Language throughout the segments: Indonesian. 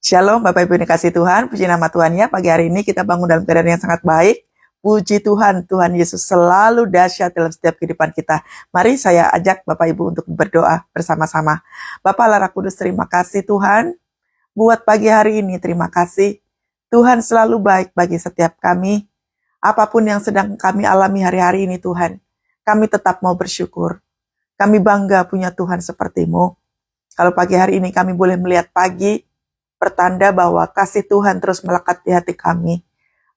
Shalom Bapak Ibu yang dikasihi Tuhan, puji nama Tuhan ya. Pagi hari ini kita bangun dalam keadaan yang sangat baik. Puji Tuhan, Tuhan Yesus selalu dahsyat dalam setiap kehidupan kita. Mari saya ajak Bapak Ibu untuk berdoa bersama-sama. Bapa Allah Roh Kudus, terima kasih Tuhan. Buat pagi hari ini, terima kasih. Tuhan selalu baik bagi setiap kami. Apapun yang sedang kami alami hari-hari ini Tuhan, kami tetap mau bersyukur. Kami bangga punya Tuhan seperti-Mu. Kalau pagi hari ini kami boleh melihat pagi, pertanda bahwa kasih Tuhan terus melekat di hati kami.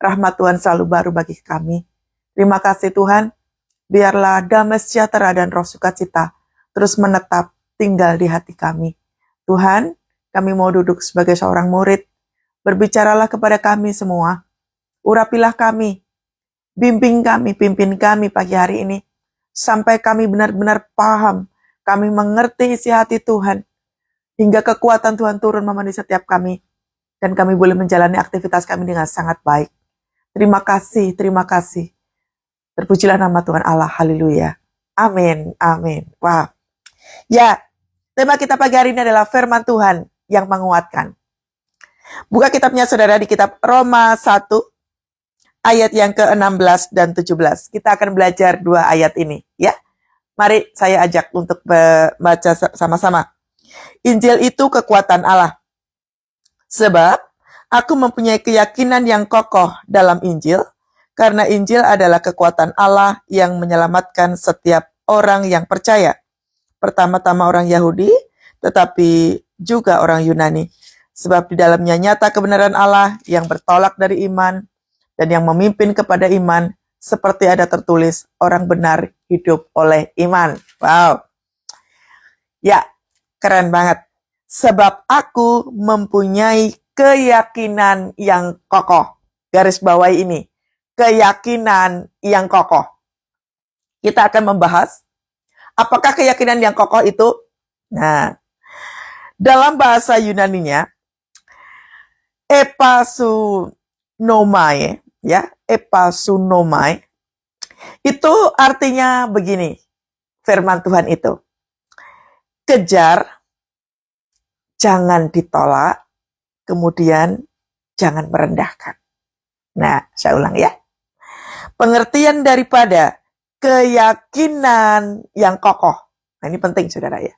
Rahmat Tuhan selalu baru bagi kami. Terima kasih Tuhan, biarlah damai sejahtera dan roh sukacita terus menetap tinggal di hati kami. Tuhan, kami mau duduk sebagai seorang murid. Berbicaralah kepada kami semua. Urapilah kami, bimbing kami, pimpin kami pagi hari ini. Sampai kami benar-benar paham, kami mengerti isi hati Tuhan. Hingga kekuatan Tuhan turun memenuhi setiap kami. Dan kami boleh menjalani aktivitas kami dengan sangat baik. Terima kasih, terima kasih. Terpujilah nama Tuhan Allah, haleluya. Amin, amin. Wow. Ya, tema kita pagi hari ini adalah firman Tuhan yang menguatkan. Buka kitabnya saudara di kitab Roma 1, ayat yang ke-16 dan 17. Kita akan belajar dua ayat ini. Ya, mari saya ajak untuk baca sama-sama. Injil itu kekuatan Allah. Sebab aku mempunyai keyakinan yang kokoh dalam Injil, karena Injil adalah kekuatan Allah yang menyelamatkan setiap orang yang percaya. Pertama-tama orang Yahudi, tetapi juga orang Yunani. Sebab di dalamnya nyata kebenaran Allah yang bertolak dari iman dan yang memimpin kepada iman, seperti ada tertulis, orang benar hidup oleh iman. Wow. Ya, keren banget. Sebab aku mempunyai keyakinan yang kokoh. Garis bawahi ini. Keyakinan yang kokoh. Kita akan membahas apakah keyakinan yang kokoh itu. Nah, dalam bahasa Yunaninya, epasunomai, ya, epasunomai, itu artinya begini, firman Tuhan itu. Kejar, jangan ditolak, kemudian jangan merendahkan. Nah, saya ulang ya. Pengertian daripada keyakinan yang kokoh. Nah, ini penting saudara ya.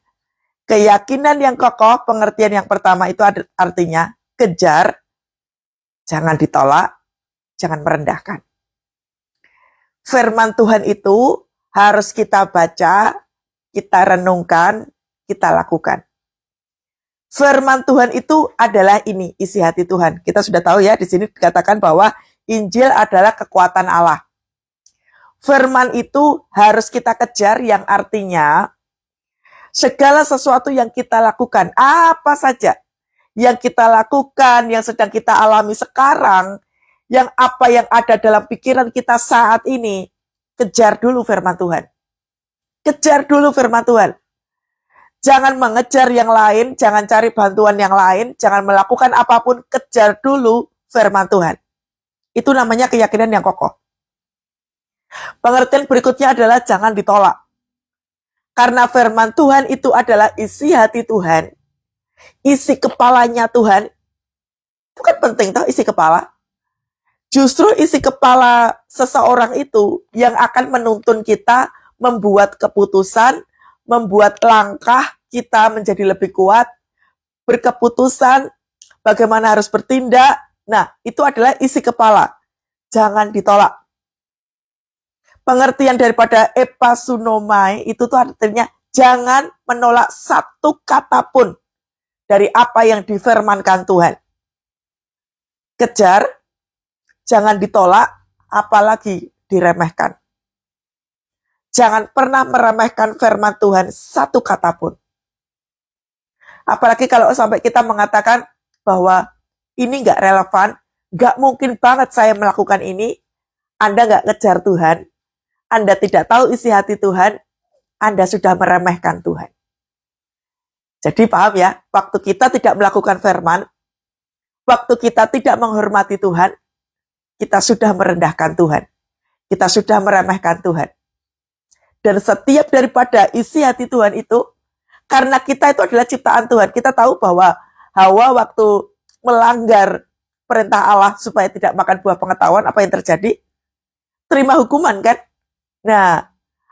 Keyakinan yang kokoh, pengertian yang pertama itu artinya kejar, jangan ditolak, jangan merendahkan. Firman Tuhan itu harus kita baca, kita renungkan, kita lakukan. Firman Tuhan itu adalah ini, isi hati Tuhan. Kita sudah tahu ya, di sini dikatakan bahwa Injil adalah kekuatan Allah. Firman itu harus kita kejar, yang artinya segala sesuatu yang kita lakukan, apa saja yang kita lakukan, yang sedang kita alami sekarang, yang apa yang ada dalam pikiran kita saat ini, kejar dulu firman Tuhan. Kejar dulu firman Tuhan. Jangan mengejar yang lain, jangan cari bantuan yang lain, jangan melakukan apapun, kejar dulu firman Tuhan. Itu namanya keyakinan yang kokoh. Pengertian berikutnya adalah jangan ditolak. Karena firman Tuhan itu adalah isi hati Tuhan, isi kepalanya Tuhan. Itu kan penting toh, isi kepala. Justru isi kepala seseorang itu yang akan menuntun kita membuat keputusan, membuat langkah kita menjadi lebih kuat, berkeputusan, bagaimana harus bertindak. Nah, itu adalah isi kepala. Jangan ditolak. Pengertian daripada epasunomai itu tuh artinya jangan menolak satu kata pun dari apa yang difirmankan Tuhan. Kejar, jangan ditolak, apalagi diremehkan. Jangan pernah meremehkan firman Tuhan satu kata pun. Apalagi kalau sampai kita mengatakan bahwa ini nggak relevan, nggak mungkin banget saya melakukan ini. Anda nggak ngejar Tuhan, Anda tidak tahu isi hati Tuhan, Anda sudah meremehkan Tuhan. Jadi paham ya, waktu kita tidak melakukan firman, waktu kita tidak menghormati Tuhan, kita sudah merendahkan Tuhan. Kita sudah meremehkan Tuhan. Dan setiap daripada isi hati Tuhan itu, karena kita itu adalah ciptaan Tuhan. Kita tahu bahwa Hawa waktu melanggar perintah Allah supaya tidak makan buah pengetahuan, apa yang terjadi? Terima hukuman kan? Nah,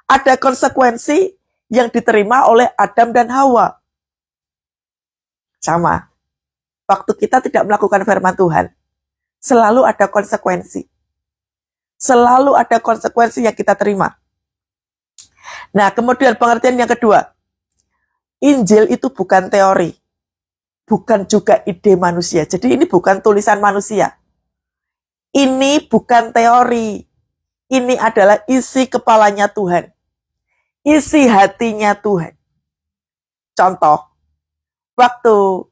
ada konsekuensi yang diterima oleh Adam dan Hawa. Sama. Waktu kita tidak melakukan firman Tuhan, selalu ada konsekuensi. Selalu ada konsekuensi yang kita terima. Nah, kemudian pengertian yang kedua. Injil itu bukan teori. Bukan juga ide manusia. Jadi ini bukan tulisan manusia. Ini bukan teori. Ini adalah isi kepalanya Tuhan. Isi hatinya Tuhan. Contoh, waktu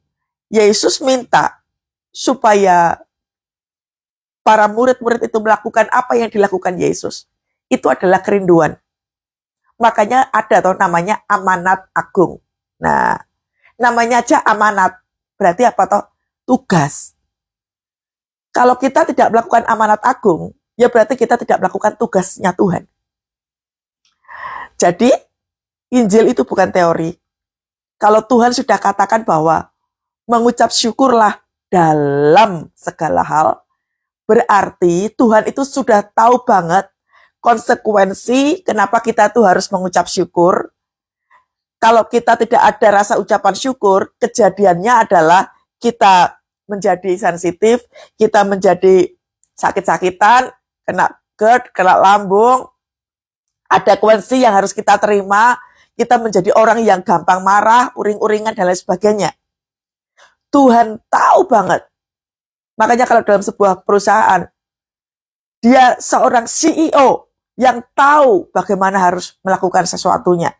Yesus minta supaya para murid-murid itu melakukan apa yang dilakukan Yesus, itu adalah kerinduan. Makanya ada namanya amanat agung. Nah, namanya aja amanat. Berarti apa toh? Tugas. Kalau kita tidak melakukan amanat agung, ya berarti kita tidak melakukan tugasnya Tuhan. Jadi, Injil itu bukan teori. Kalau Tuhan sudah katakan bahwa mengucap syukurlah dalam segala hal, berarti Tuhan itu sudah tahu banget konsekuensi kenapa kita tuh harus mengucap syukur. Kalau kita tidak ada rasa ucapan syukur, kejadiannya adalah kita menjadi sensitif, kita menjadi sakit-sakitan, kena GERD, kena lambung, ada konsekuensi yang harus kita terima, kita menjadi orang yang gampang marah, uring-uringan, dan lain sebagainya. Tuhan tahu banget. Makanya kalau dalam sebuah perusahaan, dia seorang CEO yang tahu bagaimana harus melakukan sesuatunya.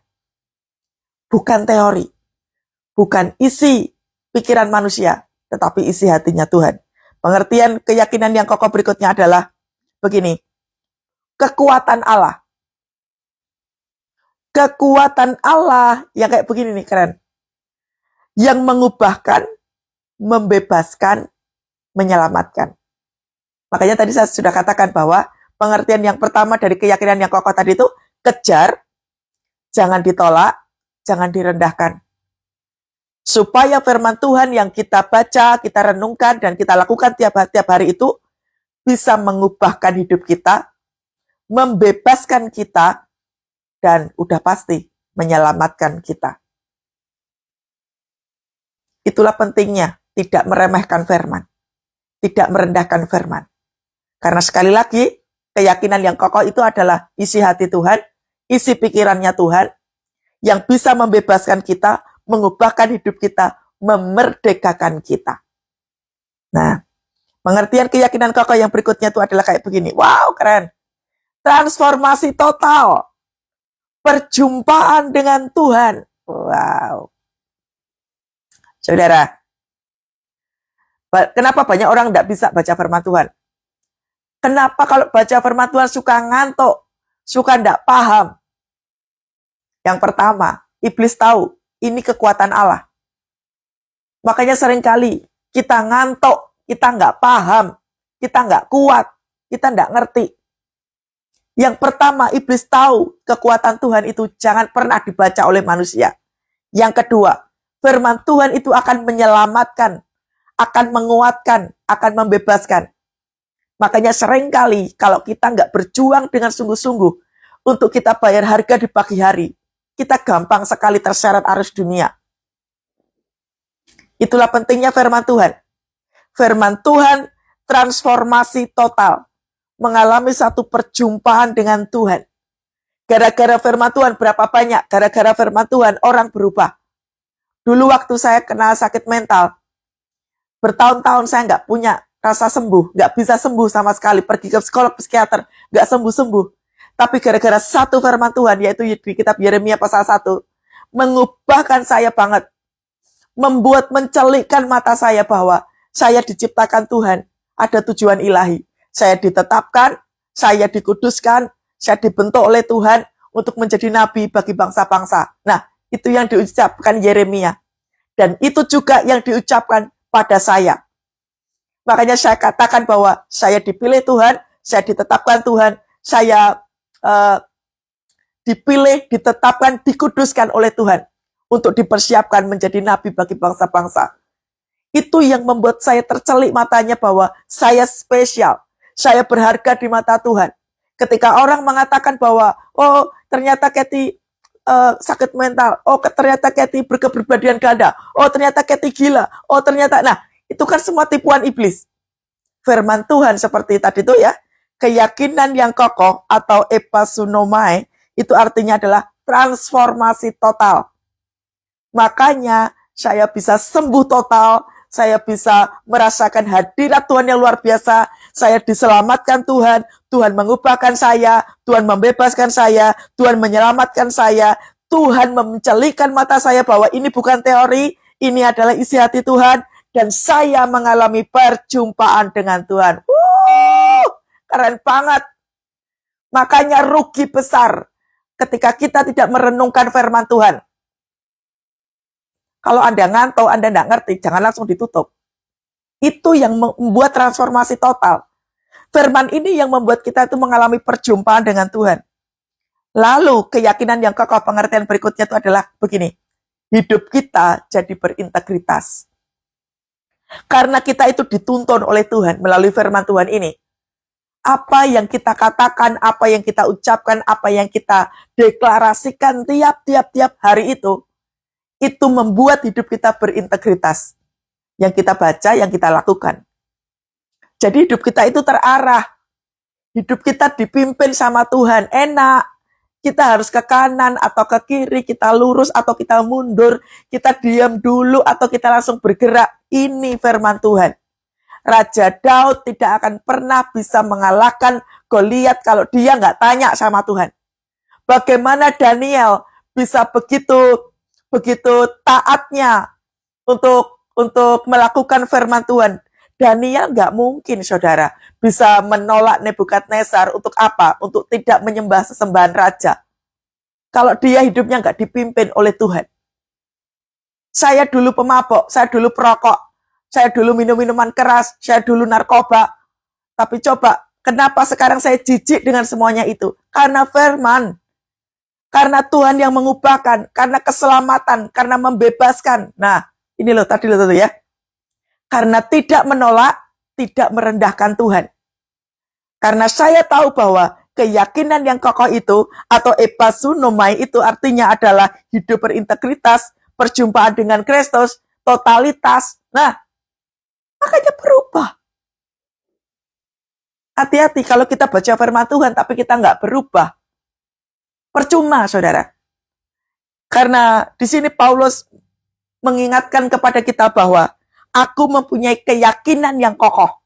Bukan teori, bukan isi pikiran manusia, tetapi isi hatinya Tuhan. Pengertian keyakinan yang kokoh berikutnya adalah begini, kekuatan Allah. Kekuatan Allah yang kayak begini nih, keren. Yang mengubahkan, membebaskan, menyelamatkan. Makanya tadi saya sudah katakan bahwa pengertian yang pertama dari keyakinan yang kokoh tadi itu kejar, jangan ditolak, jangan direndahkan. Supaya firman Tuhan yang kita baca, kita renungkan, dan kita lakukan tiap hari itu bisa mengubahkan hidup kita, membebaskan kita, dan udah pasti menyelamatkan kita. Itulah pentingnya tidak meremehkan firman, tidak merendahkan firman. Karena sekali lagi, keyakinan yang kokoh itu adalah isi hati Tuhan, isi pikirannya Tuhan, yang bisa membebaskan kita, mengubahkan hidup kita, memerdekakan kita. Nah, pengertian keyakinan kokoh yang berikutnya itu adalah kayak begini. Wow, keren. Transformasi total. Perjumpaan dengan Tuhan. Wow. Saudara, kenapa banyak orang tidak bisa baca firman Tuhan? Kenapa kalau baca firman Tuhan suka ngantuk, suka tidak paham? Yang pertama, iblis tahu ini kekuatan Allah. Makanya seringkali kita ngantuk, kita nggak paham, kita nggak kuat, kita nggak ngerti. Yang pertama, iblis tahu kekuatan Tuhan itu jangan pernah dibaca oleh manusia. Yang kedua, firman Tuhan itu akan menyelamatkan, akan menguatkan, akan membebaskan. Makanya seringkali kalau kita nggak berjuang dengan sungguh-sungguh untuk kita bayar harga di pagi hari, kita gampang sekali terseret arus dunia. Itulah pentingnya firman Tuhan. Firman Tuhan transformasi total. Mengalami satu perjumpaan dengan Tuhan. Gara-gara firman Tuhan berapa banyak? Gara-gara firman Tuhan orang berubah. Dulu waktu saya kena sakit mental, bertahun-tahun saya nggak punya rasa sembuh, nggak bisa sembuh sama sekali. Pergi ke psikolog, psikiater, nggak sembuh-sembuh. Tapi gara-gara satu firman Tuhan, yaitu di kitab Yeremia pasal 1, mengubahkan saya banget. Membuat mencelikkan mata saya bahwa saya diciptakan Tuhan, ada tujuan ilahi. Saya ditetapkan, saya dikuduskan, saya dibentuk oleh Tuhan untuk menjadi nabi bagi bangsa-bangsa. Nah, itu yang diucapkan Yeremia. Dan itu juga yang diucapkan pada saya. Makanya saya katakan bahwa saya dipilih Tuhan, saya ditetapkan Tuhan, saya dipilih, ditetapkan, dikuduskan oleh Tuhan untuk dipersiapkan menjadi nabi bagi bangsa-bangsa. Itu yang membuat saya tercelik matanya bahwa saya spesial. Saya berharga di mata Tuhan. Ketika orang mengatakan bahwa, oh ternyata Kathy sakit mental, oh ternyata Kathy berkepribadian ganda, oh ternyata Kathy gila, oh ternyata, nah itu kan semua tipuan iblis. Firman Tuhan seperti tadi itu ya, keyakinan yang kokoh atau epasunomai, itu artinya adalah transformasi total. Makanya saya bisa sembuh total, saya bisa merasakan hadirat Tuhan yang luar biasa, saya diselamatkan Tuhan, Tuhan mengubahkan saya, Tuhan membebaskan saya, Tuhan menyelamatkan saya, Tuhan mencelikan mata saya bahwa ini bukan teori, ini adalah isi hati Tuhan, dan saya mengalami perjumpaan dengan Tuhan. Keren banget. Makanya rugi besar ketika kita tidak merenungkan firman Tuhan. Kalau Anda ngantuk, Anda tidak ngerti, jangan langsung ditutup. Itu yang membuat transformasi total. Firman ini yang membuat kita itu mengalami perjumpaan dengan Tuhan. Lalu keyakinan yang kokoh, pengertian berikutnya itu adalah begini. Hidup kita jadi berintegritas. Karena kita itu dituntun oleh Tuhan melalui firman Tuhan ini. Apa yang kita katakan, apa yang kita ucapkan, apa yang kita deklarasikan tiap hari itu membuat hidup kita berintegritas. Yang kita baca, yang kita lakukan. Jadi hidup kita itu terarah. Hidup kita dipimpin sama Tuhan, enak. Kita harus ke kanan atau ke kiri, kita lurus atau kita mundur, kita diam dulu atau kita langsung bergerak. Ini firman Tuhan. Raja Daud tidak akan pernah bisa mengalahkan Goliat kalau dia nggak tanya sama Tuhan. Bagaimana Daniel bisa begitu taatnya untuk melakukan firman Tuhan. Daniel nggak mungkin, saudara, bisa menolak Nebukadnezar untuk apa? Untuk tidak menyembah sesembahan raja. Kalau dia hidupnya nggak dipimpin oleh Tuhan. Saya dulu pemabok, saya dulu perokok, saya dulu minum minuman keras, saya dulu narkoba. Tapi coba, kenapa sekarang saya jijik dengan semuanya itu? Karena firman. Karena Tuhan yang mengubahkan, karena keselamatan, karena membebaskan. Nah, ini loh tadi loh ya. Karena tidak menolak, tidak merendahkan Tuhan. Karena saya tahu bahwa keyakinan yang kokoh itu, atau epasunomai itu artinya adalah hidup berintegritas, perjumpaan dengan Kristus, totalitas. Nah, makanya berubah. Hati-hati kalau kita baca firman Tuhan, tapi kita nggak berubah. Percuma, saudara. Karena di sini Paulus mengingatkan kepada kita bahwa aku mempunyai keyakinan yang kokoh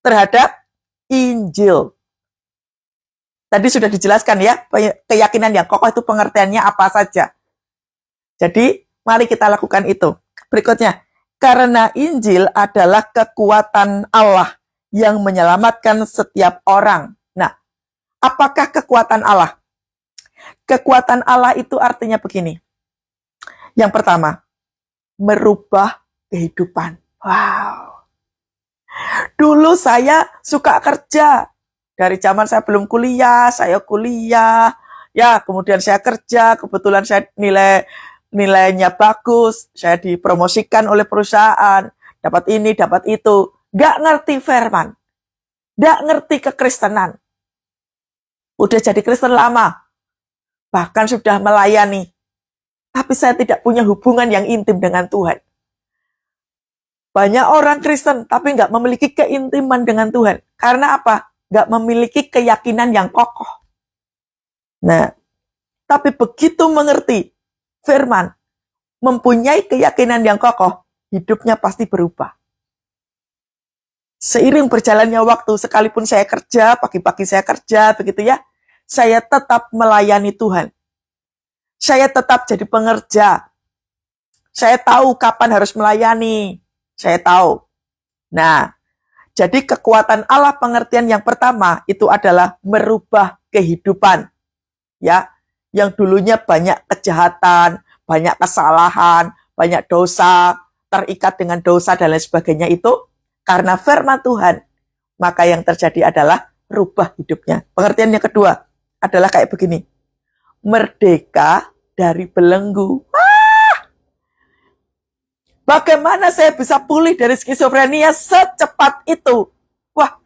terhadap Injil. Tadi sudah dijelaskan ya, keyakinan yang kokoh itu pengertiannya apa saja. Jadi, mari kita lakukan itu. Berikutnya, karena Injil adalah kekuatan Allah yang menyelamatkan setiap orang. Nah, apakah kekuatan Allah? Kekuatan Allah itu artinya begini. Yang pertama, merubah kehidupan. Wow. Dulu saya suka kerja. Dari zaman saya belum kuliah, saya kuliah. Ya, kemudian saya kerja, kebetulan saya nilainya bagus, saya dipromosikan oleh perusahaan, dapat ini, dapat itu. Gak ngerti firman. Gak ngerti kekristenan. Udah jadi Kristen lama. Bahkan sudah melayani. Tapi saya tidak punya hubungan yang intim dengan Tuhan. Banyak orang Kristen, tapi nggak memiliki keintiman dengan Tuhan. Karena apa? Nggak memiliki keyakinan yang kokoh. Nah, tapi begitu mengerti firman, mempunyai keyakinan yang kokoh, hidupnya pasti berubah. Seiring berjalannya waktu, sekalipun saya kerja, pagi-pagi saya kerja, begitu ya, saya tetap melayani Tuhan. Saya tetap jadi pengerja. Saya tahu kapan harus melayani. Saya tahu. Nah, jadi kekuatan Allah pengertian yang pertama itu adalah merubah kehidupan. Ya, yang dulunya banyak kejahatan, banyak kesalahan, banyak dosa, terikat dengan dosa dan lain sebagainya itu karena firman Tuhan, maka yang terjadi adalah rubah hidupnya. Pengertian yang kedua adalah kayak begini. Merdeka dari belenggu. Bagaimana saya bisa pulih dari skizofrenia secepat itu? Wah,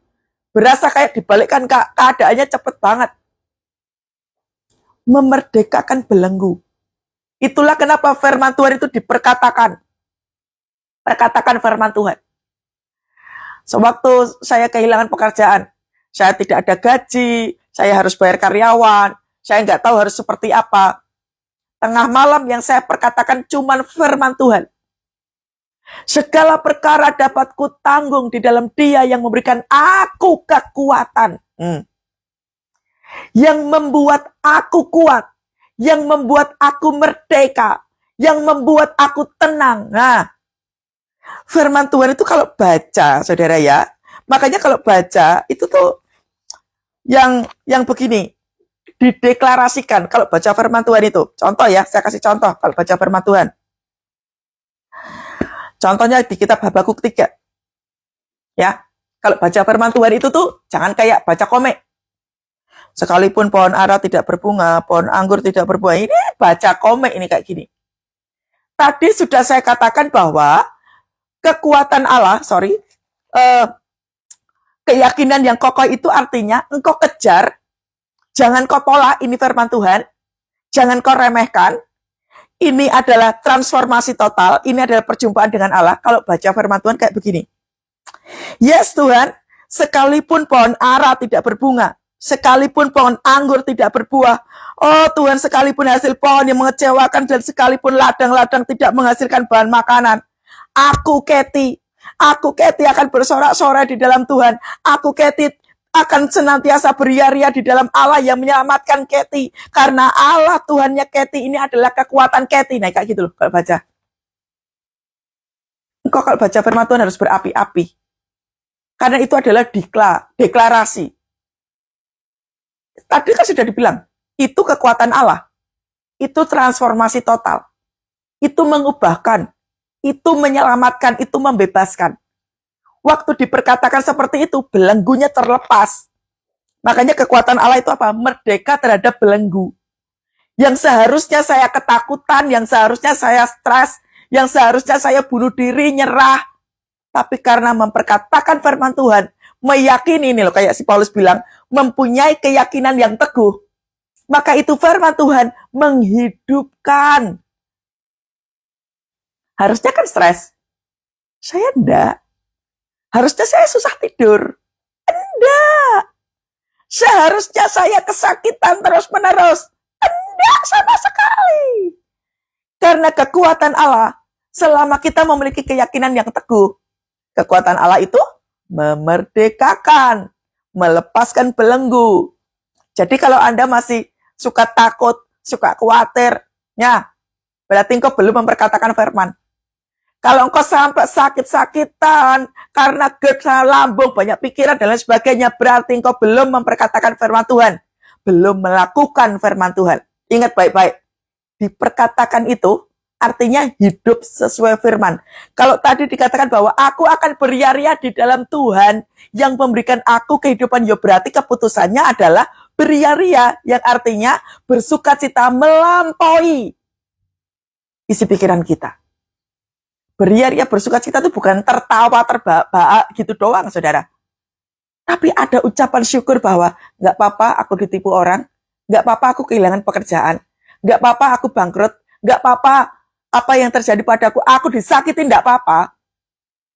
berasa kayak dibalikkan keadaannya cepet banget. Memerdekakan belenggu. Itulah kenapa firman Tuhan itu diperkatakan. Perkatakan firman Tuhan. Sewaktu saya kehilangan pekerjaan, saya tidak ada gaji, saya harus bayar karyawan, saya nggak tahu harus seperti apa. Tengah malam yang saya perkatakan cuma firman Tuhan. Segala perkara dapat kutanggung di dalam Dia yang memberikan aku kekuatan. Yang membuat aku kuat. Yang membuat aku merdeka. Yang membuat aku tenang. Nah, firman Tuhan itu kalau baca, saudara ya. Makanya kalau baca, itu tuh yang begini. Dideklarasikan kalau baca firman Tuhan itu. Contoh ya, saya kasih contoh kalau baca firman Tuhan. Contohnya di kitab Habakuk 3. Ya, kalau baca firman Tuhan itu tuh jangan kayak baca komik. Sekalipun pohon ara tidak berbunga, pohon anggur tidak berbuah. Ini baca komik ini kayak gini. Tadi sudah saya katakan bahwa kekuatan Allah, keyakinan yang kokoh itu artinya engkau kejar, jangan kau tolak, ini firman Tuhan, jangan kau remehkan. Ini adalah transformasi total, ini adalah perjumpaan dengan Allah. Kalau baca firman Tuhan kayak begini. Yes Tuhan, sekalipun pohon ara tidak berbunga, sekalipun pohon anggur tidak berbuah, oh Tuhan, sekalipun hasil pohon yang mengecewakan dan sekalipun ladang-ladang tidak menghasilkan bahan makanan, aku Kathy akan bersorak-sorai di dalam Tuhan. Aku Kathy akan senantiasa beria-ria di dalam Allah yang menyelamatkan Kathy. Karena Allah Tuhannya Kathy ini adalah kekuatan Kathy. Nah kayak gitu loh kalau baca. Engkau kalau baca firman Tuhan harus berapi-api. Karena itu adalah deklarasi. Tadi kan sudah dibilang, itu kekuatan Allah. Itu transformasi total. Itu mengubahkan. Itu menyelamatkan. Itu membebaskan. Waktu diperkatakan seperti itu, belenggunya terlepas. Makanya kekuatan Allah itu apa? Merdeka terhadap belenggu. Yang seharusnya saya ketakutan, yang seharusnya saya stres, yang seharusnya saya bunuh diri, nyerah. Tapi karena memperkatakan firman Tuhan, meyakini ini loh, kayak si Paulus bilang, mempunyai keyakinan yang teguh. Maka itu firman Tuhan menghidupkan. Harusnya kan stres. Saya enggak. Harusnya saya susah tidur. Enggak. Seharusnya saya kesakitan terus-menerus. Enggak sama sekali. Karena kekuatan Allah, selama kita memiliki keyakinan yang teguh, kekuatan Allah itu memerdekakan, melepaskan belenggu. Jadi kalau Anda masih suka takut, suka khawatir, ya, berarti engkau belum memperkatakan firman. Kalau engkau sampai sakit-sakitan, karena GERD, lambung, banyak pikiran, dan lain sebagainya, berarti engkau belum memperkatakan firman Tuhan. Belum melakukan firman Tuhan. Ingat baik-baik. Diperkatakan itu, artinya hidup sesuai firman. Kalau tadi dikatakan bahwa aku akan beria-ria di dalam Tuhan, yang memberikan aku kehidupan, ya berarti keputusannya adalah beria-ria, yang artinya bersukacita melampaui isi pikiran kita. Beria-ria bersukacita itu bukan tertawa, terbahak gitu doang, saudara. Tapi ada ucapan syukur bahwa nggak apa-apa aku ditipu orang, nggak apa-apa aku kehilangan pekerjaan, nggak apa-apa aku bangkrut, nggak apa-apa apa yang terjadi padaku, aku disakitin, nggak apa-apa.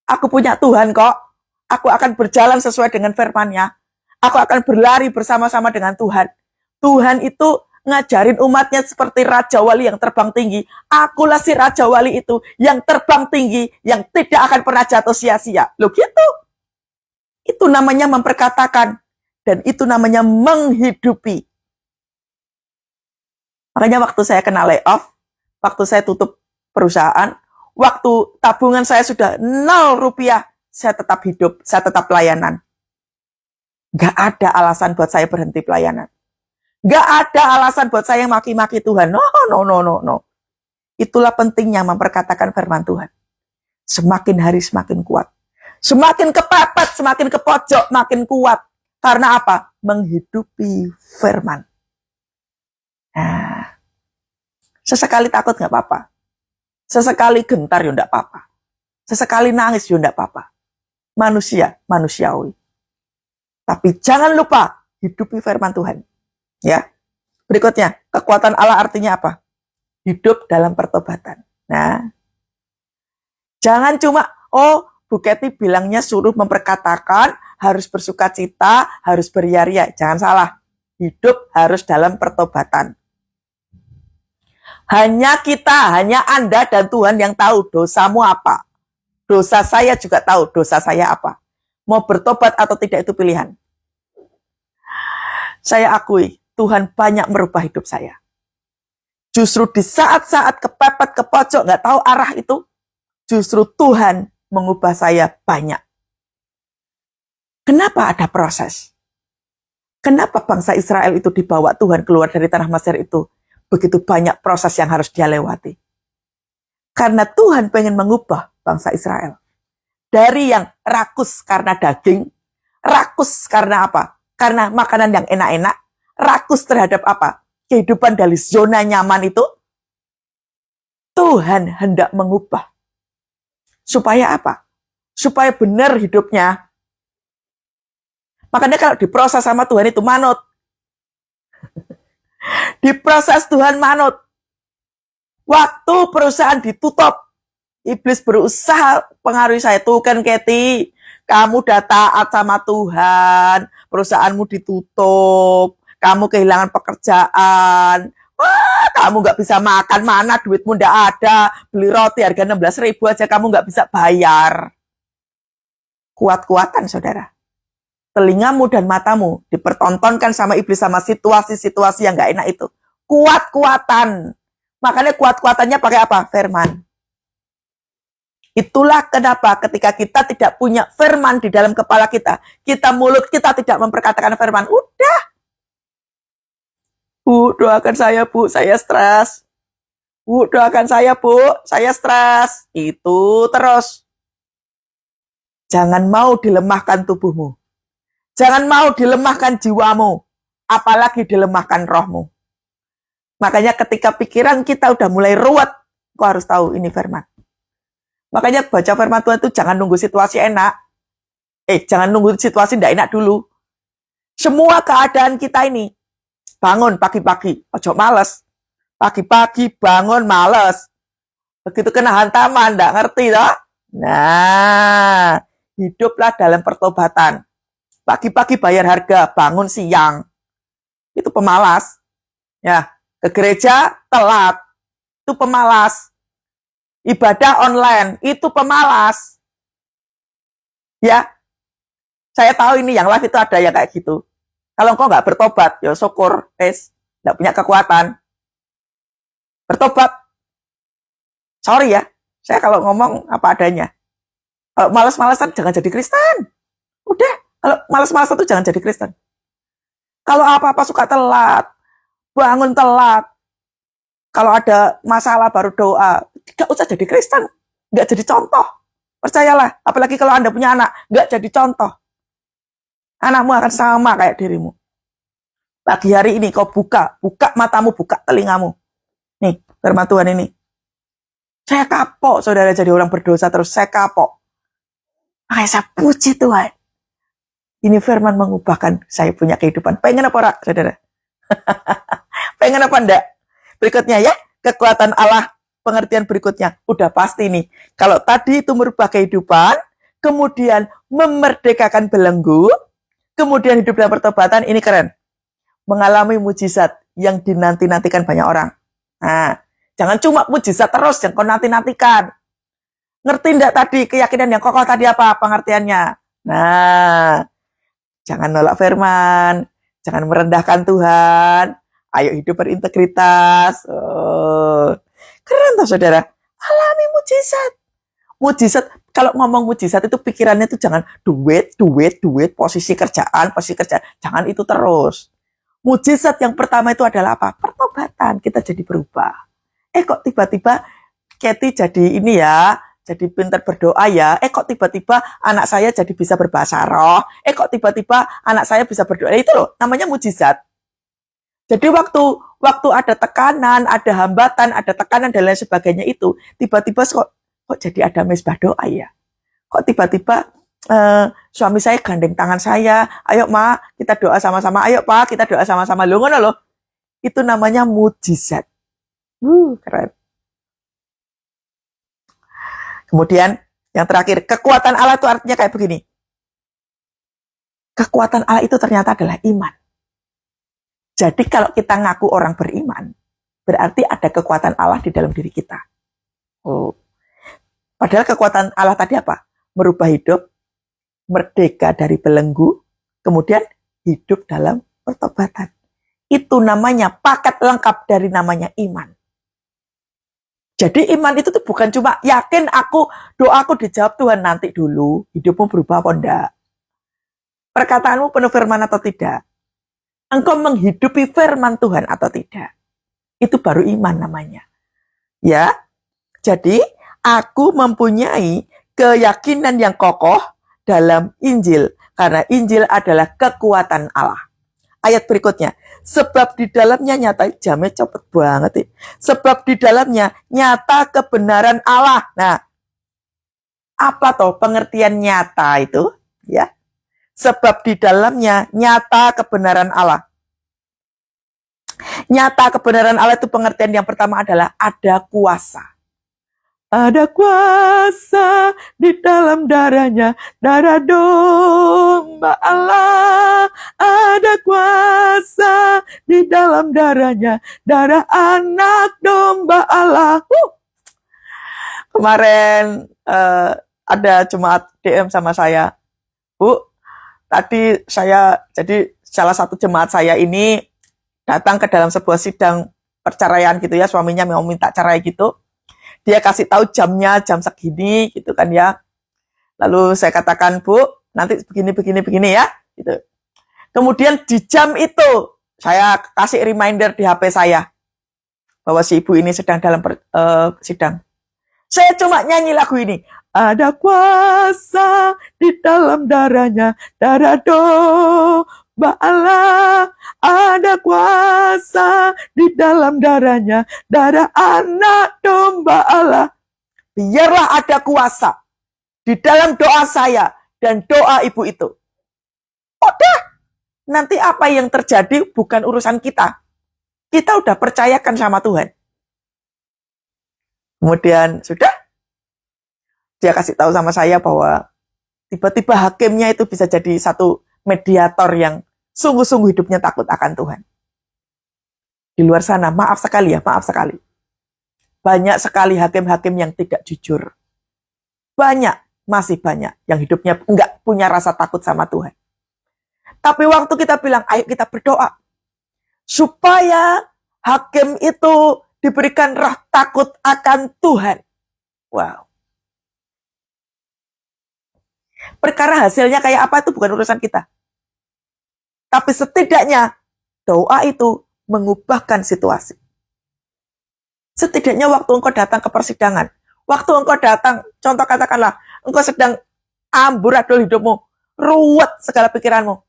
Aku punya Tuhan kok. Aku akan berjalan sesuai dengan firman-Nya. Aku akan berlari bersama-sama dengan Tuhan. Tuhan itu ngajarin umatnya seperti Raja Wali yang terbang tinggi. Akulah si Raja Wali itu yang terbang tinggi, yang tidak akan pernah jatuh sia-sia. Loh gitu. Itu namanya memperkatakan. Dan itu namanya menghidupi. Makanya waktu saya kena layoff, waktu saya tutup perusahaan, waktu tabungan saya sudah 0 rupiah, saya tetap hidup, saya tetap pelayanan. Gak ada alasan buat saya berhenti pelayanan. Gak ada alasan buat saya maki-maki Tuhan. No. Itulah pentingnya memperkatakan firman Tuhan. Semakin hari semakin kuat. Semakin kepepet, semakin ke pojok, makin kuat. Karena apa? Menghidupi firman. Nah, sesekali takut gak apa-apa. Sesekali gentar ya gak apa-apa. Sesekali nangis juga enggak apa-apa. Manusiawi. Tapi jangan lupa hidupi firman Tuhan. Ya. Berikutnya, kekuatan Allah artinya apa? Hidup dalam pertobatan. Nah, jangan cuma, Bu Kety bilangnya suruh memperkatakan, harus bersuka cita, harus beria-ria. Jangan salah. Hidup harus dalam pertobatan. Hanya kita, hanya Anda dan Tuhan yang tahu dosamu apa. Dosa saya juga tahu dosa saya apa. Mau bertobat atau tidak itu pilihan. Saya akui, Tuhan banyak merubah hidup saya. Justru di saat-saat kepepet, ke pojok, nggak tahu arah itu, justru Tuhan mengubah saya banyak. Kenapa ada proses? Kenapa bangsa Israel itu dibawa Tuhan keluar dari tanah Mesir itu? Begitu banyak proses yang harus dia lewati. Karena Tuhan pengen mengubah bangsa Israel. Dari yang rakus karena daging, rakus karena apa? Karena makanan yang enak-enak, rakus terhadap apa? Kehidupan dari zona nyaman itu, Tuhan hendak mengubah. Supaya apa? Supaya benar hidupnya. Makanya kalau diproses sama Tuhan itu manut. Diproses Tuhan manut. Waktu perusahaan ditutup, iblis berusaha pengaruhi saya. Tuh kan Kety, kamu udah taat sama Tuhan, perusahaanmu ditutup, kamu kehilangan pekerjaan, wah kamu nggak bisa makan, mana duitmu nggak ada, beli roti harga 16.000 aja kamu nggak bisa bayar. Kuat-kuatan saudara. Telingamu dan matamu dipertontonkan sama iblis, sama situasi-situasi yang nggak enak itu. Kuat-kuatan. Makanya kuat-kuatannya pakai apa? Firman. Itulah kenapa ketika kita tidak punya firman di dalam kepala kita, mulut kita tidak memperkatakan firman. Udah. Bu, doakan saya, Bu, saya stres. Bu, doakan saya, Bu, saya stres. Itu terus. Jangan mau dilemahkan tubuhmu. Jangan mau dilemahkan jiwamu. Apalagi dilemahkan rohmu. Makanya ketika pikiran kita udah mulai ruwet, kau harus tahu ini firman. Makanya baca firman Tuhan itu jangan nunggu situasi enak. Jangan nunggu situasi tidak enak dulu. Semua keadaan kita ini, bangun pagi-pagi, ojo males. Pagi-pagi bangun males. Begitu kena hantaman, tidak ngerti toh. Nah, hiduplah dalam pertobatan. Pagi-pagi bayar harga, bangun siang. Itu pemalas. Ya, ke gereja telat. Itu pemalas. Ibadah online, itu pemalas. Ya, saya tahu ini yang live itu ada ya kayak gitu. Kalau engkau nggak bertobat, ya syukur, nggak punya kekuatan. Bertobat. Sorry ya, saya kalau ngomong apa adanya. Kalau malas-malasan jangan jadi Kristen. Udah, kalau malas-malasan itu jangan jadi Kristen. Kalau apa-apa suka telat, bangun telat. Kalau ada masalah baru doa, nggak usah jadi Kristen, nggak jadi contoh. Percayalah, apalagi kalau Anda punya anak, nggak jadi contoh. Anakmu akan sama kayak dirimu. Pagi hari ini kau buka matamu, buka telingamu. Nih, firman Tuhan ini. Saya kapok, saudara jadi orang berdosa terus, saya kapok. Makanya saya puji Tuhan. Ini firman mengubahkan saya punya kehidupan. Pengen apa, Rak, saudara? Pengen apa enggak? Berikutnya ya, kekuatan Allah. Pengertian berikutnya, udah pasti nih. Kalau tadi itu merubah kehidupan, kemudian memerdekakan belenggu, kemudian hidup dalam pertobatan, ini keren. Mengalami mujizat yang dinanti-nantikan banyak orang. Nah, jangan cuma mujizat terus, yang kau nanti-nantikan. Ngerti enggak tadi keyakinan yang kokoh tadi apa pengertiannya? Nah, jangan nolak firman, jangan merendahkan Tuhan. Ayo hidup berintegritas. Keren toh saudara. Alami mujizat. Mujizat, kalau ngomong mujizat itu pikirannya itu jangan duit, posisi kerjaan. Jangan itu terus. Mujizat yang pertama itu adalah apa? Pertobatan. Kita jadi berubah. Kok tiba-tiba Kety jadi ini ya, jadi pintar berdoa ya. Kok tiba-tiba anak saya jadi bisa berbahasa roh. Kok tiba-tiba anak saya bisa berdoa. Itu loh, namanya mujizat. Jadi waktu ada tekanan, ada hambatan, ada tekanan dan lain sebagainya itu, tiba-tiba kok kok jadi ada mesbah doa ya? Kok tiba-tiba suami saya gandeng tangan saya, ayo ma, kita doa sama-sama, ayo pak, kita doa sama-sama. Loh, ngono loh. Itu namanya mujizat. Keren. Kemudian yang terakhir, kekuatan Allah itu artinya kayak begini. Kekuatan Allah itu ternyata adalah iman. Jadi kalau kita ngaku orang beriman, berarti ada kekuatan Allah di dalam diri kita. Padahal kekuatan Allah tadi apa? Merubah hidup, merdeka dari belenggu, kemudian hidup dalam pertobatan. Itu namanya paket lengkap dari namanya iman. Jadi iman itu tuh bukan cuma yakin doaku dijawab Tuhan nanti dulu, hidupmu berubah apa enggak. Perkataanmu penuh firman atau tidak. Engkau menghidupi firman Tuhan atau tidak. Itu baru iman namanya. Ya, jadi aku mempunyai keyakinan yang kokoh dalam Injil. Karena Injil adalah kekuatan Allah. Ayat berikutnya. Sebab di dalamnya nyata, jamnya cepet banget ya. Sebab di dalamnya nyata kebenaran Allah. Nah, apa toh pengertian nyata itu? Ya. Sebab di dalamnya nyata kebenaran Allah. Nyata kebenaran Allah itu pengertian yang pertama adalah ada kuasa. Ada kuasa di dalam darahnya, darah domba Allah. Ada kuasa di dalam darahnya, darah anak domba Allah. Kemarin ada jemaat DM sama saya, Bu, tadi jadi salah satu jemaat saya ini datang ke dalam sebuah sidang perceraian gitu ya, suaminya mau minta cerai gitu. Dia kasih tahu jamnya, jam segini gitu kan ya. Lalu saya katakan, Bu, nanti begini ya. Gitu. Kemudian di jam itu, saya kasih reminder di HP saya. Bahwa si ibu ini sedang dalam sidang. Saya cuma nyanyi lagu ini. Ada kuasa di dalam darahnya, darah domba Allah. Ada kuasa di dalam darahnya, darah anak domba Allah. Biarlah ada kuasa di dalam doa saya dan doa ibu itu. Udah, nanti apa yang terjadi bukan urusan kita. Kita udah percayakan sama Tuhan. Kemudian sudah, dia kasih tahu sama saya bahwa tiba-tiba hakimnya itu bisa jadi satu mediator yang sungguh-sungguh hidupnya takut akan Tuhan. Di luar sana, maaf sekali. Banyak sekali hakim-hakim yang tidak jujur. Masih banyak yang hidupnya enggak punya rasa takut sama Tuhan. Tapi waktu kita bilang, ayo kita berdoa. Supaya hakim itu diberikan rasa takut akan Tuhan. Wow. Perkara hasilnya kayak apa itu bukan urusan kita. Tapi setidaknya doa itu mengubahkan situasi. Setidaknya waktu engkau datang ke persidangan, waktu engkau datang, contoh katakanlah, engkau sedang amburadul hidupmu, ruwet segala pikiranmu.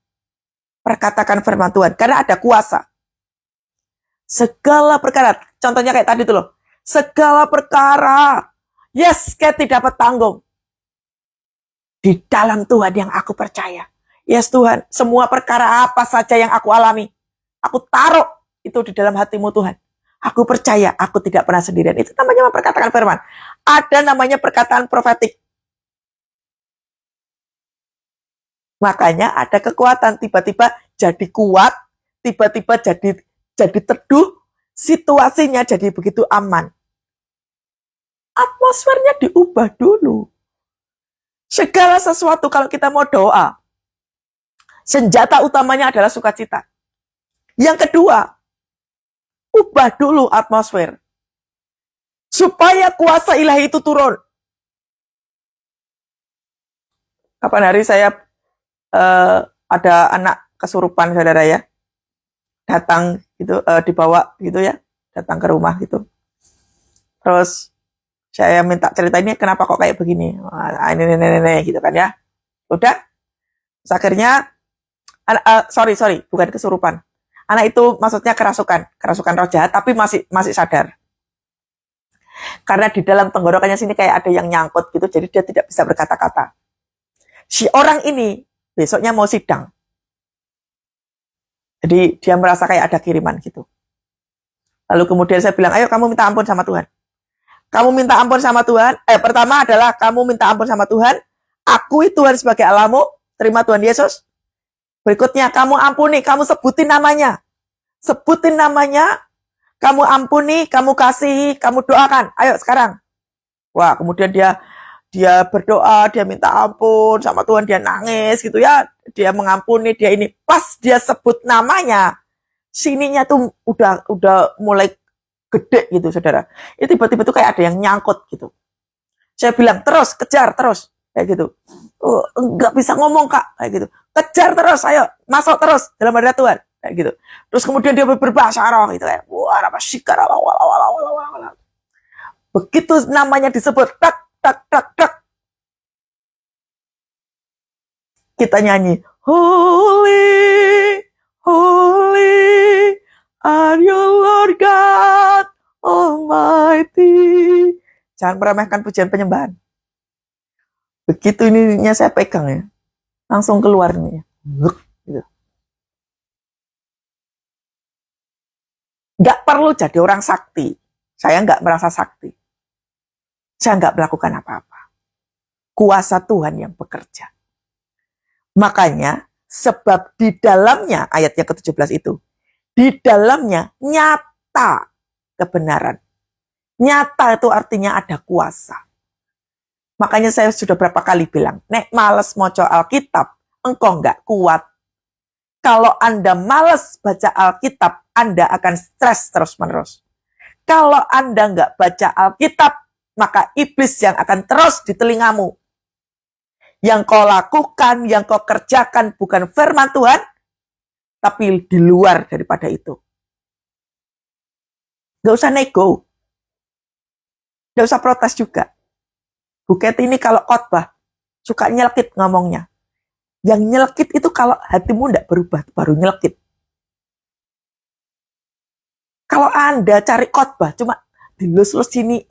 Perkatakan firman Tuhan, karena ada kuasa. Segala perkara, contohnya kayak tadi tuh loh, segala perkara, yes, kayak tidak dapat tanggung. Di dalam Tuhan yang aku percaya. Yes Tuhan, semua perkara apa saja yang aku alami, aku taruh itu di dalam hatimu Tuhan. Aku percaya, aku tidak pernah sendirian. Itu namanya memperkatakan firman. Ada namanya perkataan profetik. Makanya ada kekuatan, tiba-tiba jadi kuat, tiba-tiba jadi teduh, situasinya jadi begitu aman. Atmosfernya diubah dulu. Segala sesuatu kalau kita mau doa, senjata utamanya adalah sukacita. Yang kedua, ubah dulu atmosfer. Supaya kuasa ilahi itu turun. Kapan hari saya ada anak kesurupan saudara ya. Datang gitu, dibawa gitu ya. Datang ke rumah gitu. Terus saya minta cerita ini kenapa kok kayak begini. Ini gitu kan ya. Udah. Terus akhirnya sorry, bukan kesurupan. Anak itu maksudnya kerasukan roh jahat, tapi masih sadar. Karena di dalam tenggorokannya sini kayak ada yang nyangkut gitu, jadi dia tidak bisa berkata-kata. Si orang ini besoknya mau sidang. Jadi dia merasa kayak ada kiriman gitu. Lalu kemudian saya bilang, ayo kamu minta ampun sama Tuhan. Kamu minta ampun sama Tuhan. Pertama adalah kamu minta ampun sama Tuhan. Akui Tuhan sebagai Allahmu. Terima Tuhan Yesus. Berikutnya kamu ampuni, kamu sebutin namanya. Sebutin namanya. Kamu ampuni, kamu kasihi, kamu doakan. Ayo sekarang. Wah, kemudian dia berdoa, dia minta ampun sama Tuhan, dia nangis gitu ya. Dia mengampuni, dia ini. Pas dia sebut namanya, sininya tuh udah mulai gede gitu, saudara. Itu tiba-tiba tuh kayak ada yang nyangkut gitu. Saya bilang, terus, kejar, terus. Kayak gitu. Oh, enggak bisa ngomong, Kak. Kayak gitu. Kejar terus, ayo. Masuk terus dalam hadirat Tuhan. Kayak gitu. Terus kemudian dia berbahasa roh gitu kayak, wah, apa syikar, wala. Begitu namanya disebut, tak, tak, tak, tak. Kita nyanyi, Holy, Holy, are you Lord God Almighty. Jangan meremehkan pujian penyembahan. Begitu ininya saya pegang ya, langsung keluar nih. Gitu. Gak perlu jadi orang sakti. Saya gak merasa sakti. Saya gak melakukan apa-apa. Kuasa Tuhan yang bekerja. Makanya, sebab di dalamnya, ayatnya ke-17 itu, di dalamnya nyata kebenaran. Nyata itu artinya ada kuasa. Makanya saya sudah berapa kali bilang, nek males moco Alkitab, engkau nggak kuat. Kalau Anda males baca Alkitab, Anda akan stres terus-menerus. Kalau Anda nggak baca Alkitab, maka iblis yang akan terus di telingamu. Yang kau lakukan, yang kau kerjakan bukan firman Tuhan, tapi di luar daripada itu. Gak usah nego. Gak usah protes juga. Buket ini kalau khotbah, suka nyelkit ngomongnya. Yang nyelkit itu kalau hatimu tidak berubah, baru nyelkit. Kalau Anda cari khotbah, cuma dilus-lus sini,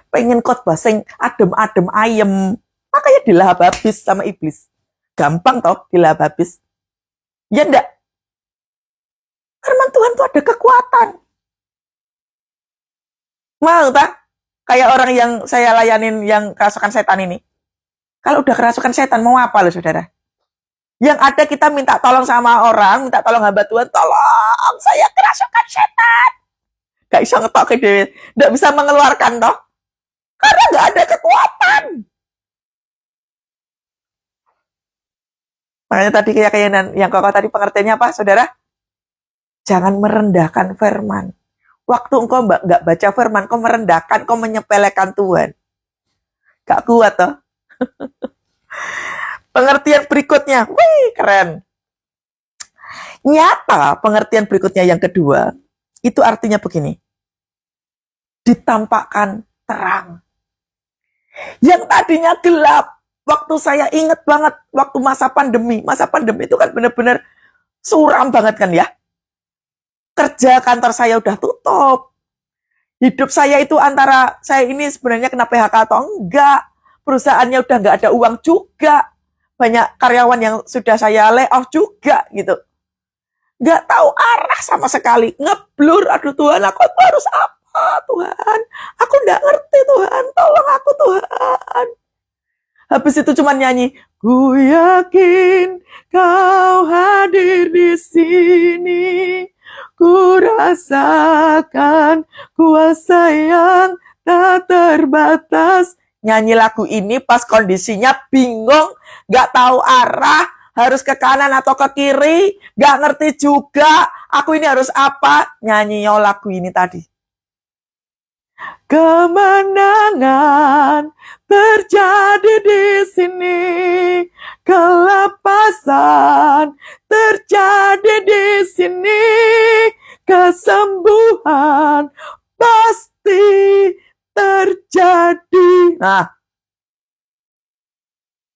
pengen khotbah sing adem-adem ayem, makanya dilahap habis sama iblis. Gampang toh dilahap habis. Ya enggak? Firman Tuhan itu ada kekuatan. Mau tak? Kayak orang yang saya layanin yang kerasukan setan ini. Kalau udah kerasukan setan, mau apa loh saudara? Yang ada kita minta tolong sama orang, minta tolong hamba Tuhan, tolong saya kerasukan setan. Gak bisa ngetok ke dewe, gak bisa mengeluarkan toh. Karena gak ada kekuatan. Makanya tadi keyakinan yang kakak tadi pengertiannya apa saudara? Jangan merendahkan firman. Waktu engkau nggak baca firman, kau merendahkan, kau menyepelekan Tuhan. Gak kuat toh. Pengertian berikutnya, wih keren. Nyata pengertian berikutnya yang kedua, itu artinya begini. Ditampakkan terang. Yang tadinya gelap, waktu saya ingat banget, waktu masa pandemi itu kan benar-benar suram banget kan ya. Kerja kantor saya udah tutup. Hidup saya itu antara saya ini sebenarnya kena PHK atau enggak. Perusahaannya udah enggak ada uang juga. Banyak karyawan yang sudah saya layoff juga gitu. Enggak tahu arah sama sekali. Ngeblur, aduh Tuhan aku harus apa Tuhan. Aku enggak ngerti Tuhan, tolong aku Tuhan. Habis itu cuma nyanyi. Ku yakin kau hadir di sini. Ku rasakan kuasa yang tak terbatas. Nyanyi lagu ini pas kondisinya bingung, gak tahu arah, harus ke kanan atau ke kiri, gak ngerti juga, aku ini harus apa, nyanyi lagu ini tadi. Kemenangan terjadi di sini, kelepasan terjadi di sini, kesembuhan pasti terjadi. Nah,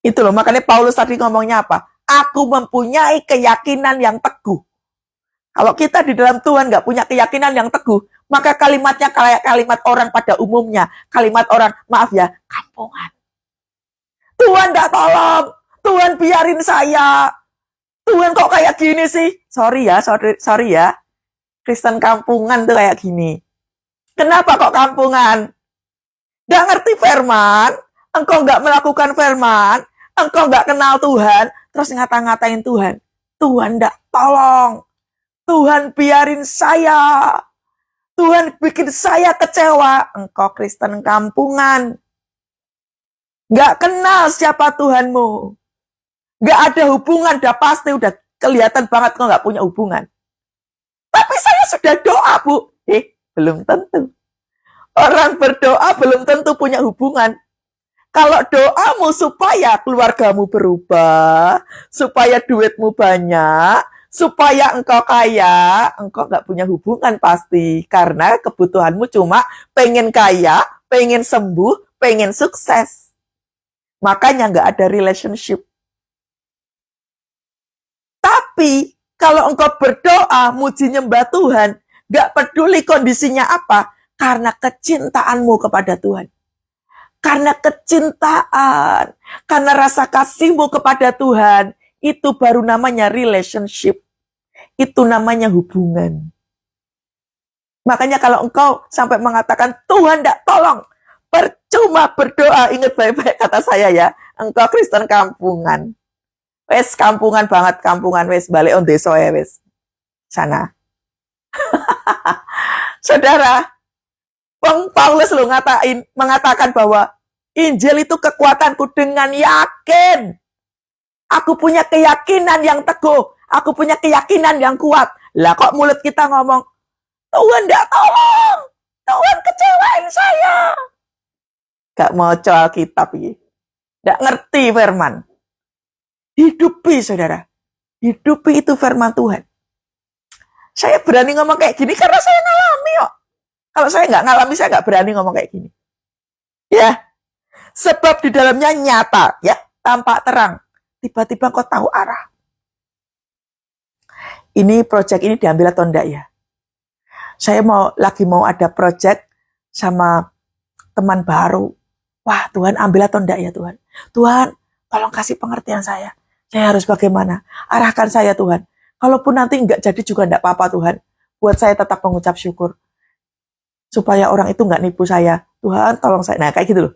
itu loh, makanya Paulus tadi ngomongnya apa? Aku mempunyai keyakinan yang teguh. Kalau kita di dalam Tuhan nggak punya keyakinan yang teguh, Maka kalimatnya kayak kalimat orang pada umumnya. Kalimat orang, maaf ya, kampungan. Tuhan gak tolong. Tuhan biarin saya. Tuhan kok kayak gini sih? Sorry ya. Kristen kampungan tuh kayak gini. Kenapa kok kampungan? Gak ngerti firman. Engkau gak melakukan firman. Engkau gak kenal Tuhan. Terus ngata-ngatain Tuhan. Tuhan gak tolong. Tuhan biarin saya. Tuhan bikin saya kecewa. Engkau Kristen kampungan. Gak kenal siapa Tuhanmu. Gak ada hubungan. Udah pasti, udah kelihatan banget kau gak punya hubungan. Tapi saya sudah doa, Bu. Belum tentu. Orang berdoa belum tentu punya hubungan. Kalau doamu supaya keluargamu berubah, supaya duitmu banyak, supaya engkau kaya, engkau gak punya hubungan pasti. Karena kebutuhanmu cuma pengen kaya, pengen sembuh, pengen sukses. Makanya gak ada relationship. Tapi kalau engkau berdoa, muji nyembah Tuhan, gak peduli kondisinya apa, karena kecintaanmu kepada Tuhan. Karena kecintaan, karena rasa kasihmu kepada Tuhan, itu baru namanya relationship. Itu namanya hubungan. Makanya kalau engkau sampai mengatakan, Tuhan tidak tolong, percuma berdoa, ingat baik-baik kata saya ya, engkau Kristen kampungan. Wes kampungan banget, kampungan, wes balik on deso ya wes. Sana. Saudara, Paulus lo mengatakan bahwa Injil itu kekuatanku dengan yakin. Aku punya keyakinan yang teguh. Aku punya keyakinan yang kuat. Lah kok mulut kita ngomong, Tuhan tidak tolong. Tuhan kecewain saya. Gak mau coba Alkitab ini. Tidak ngerti firman. Hidupi saudara. Hidupi itu firman Tuhan. Saya berani ngomong kayak gini karena saya ngalami kok. Kalau saya nggak ngalami, saya nggak berani ngomong kayak gini. Ya, sebab di dalamnya nyata, ya, tampak terang. Tiba-tiba kau tahu arah. Ini proyek ini diambil atau enggak ya? Saya lagi mau ada proyek sama teman baru. Wah, Tuhan ambil atau enggak ya Tuhan? Tuhan, tolong kasih pengertian saya. Saya harus bagaimana? Arahkan saya Tuhan. Kalaupun nanti enggak jadi juga enggak apa-apa Tuhan. Buat saya tetap mengucap syukur. Supaya orang itu enggak nipu saya. Tuhan, tolong saya. Nah, kayak gitu loh.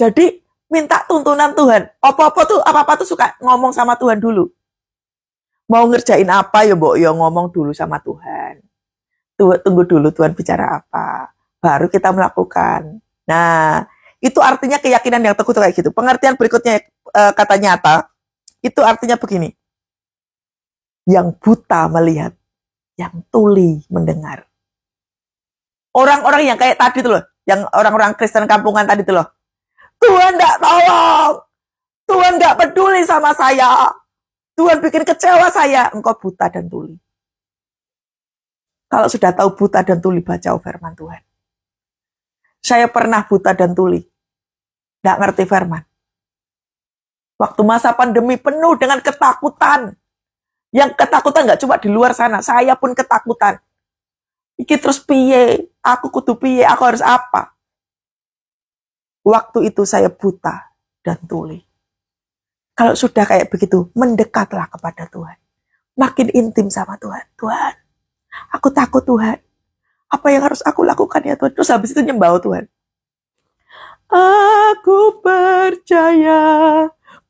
Jadi, minta tuntunan Tuhan. Apa-apa tuh suka ngomong sama Tuhan dulu. Mau ngerjain apa ya, Mbok? Ya ngomong dulu sama Tuhan. Tunggu dulu Tuhan bicara apa. Baru kita melakukan. Nah, itu artinya keyakinan yang teguh kayak gitu. Pengertian berikutnya kata nyata. Itu artinya begini. Yang buta melihat. Yang tuli mendengar. Orang-orang yang kayak tadi tuh loh. Yang orang-orang Kristen kampungan tadi tuh loh. Tuhan gak tolong. Tuhan gak peduli sama saya. Tuhan bikin kecewa saya. Engkau buta dan tuli. Kalau sudah tahu buta dan tuli, baca firman Tuhan. Saya pernah buta dan tuli. Gak ngerti firman. Waktu masa pandemi penuh dengan ketakutan. Yang ketakutan gak cuma di luar sana. Saya pun ketakutan. Iki terus piye? Aku kudu piye? Aku harus apa? Waktu itu saya buta dan tuli. Kalau sudah kayak begitu, mendekatlah kepada Tuhan. Makin intim sama Tuhan. Tuhan, aku takut Tuhan. Apa yang harus aku lakukan ya Tuhan? Terus habis itu nyembah Tuhan. Aku percaya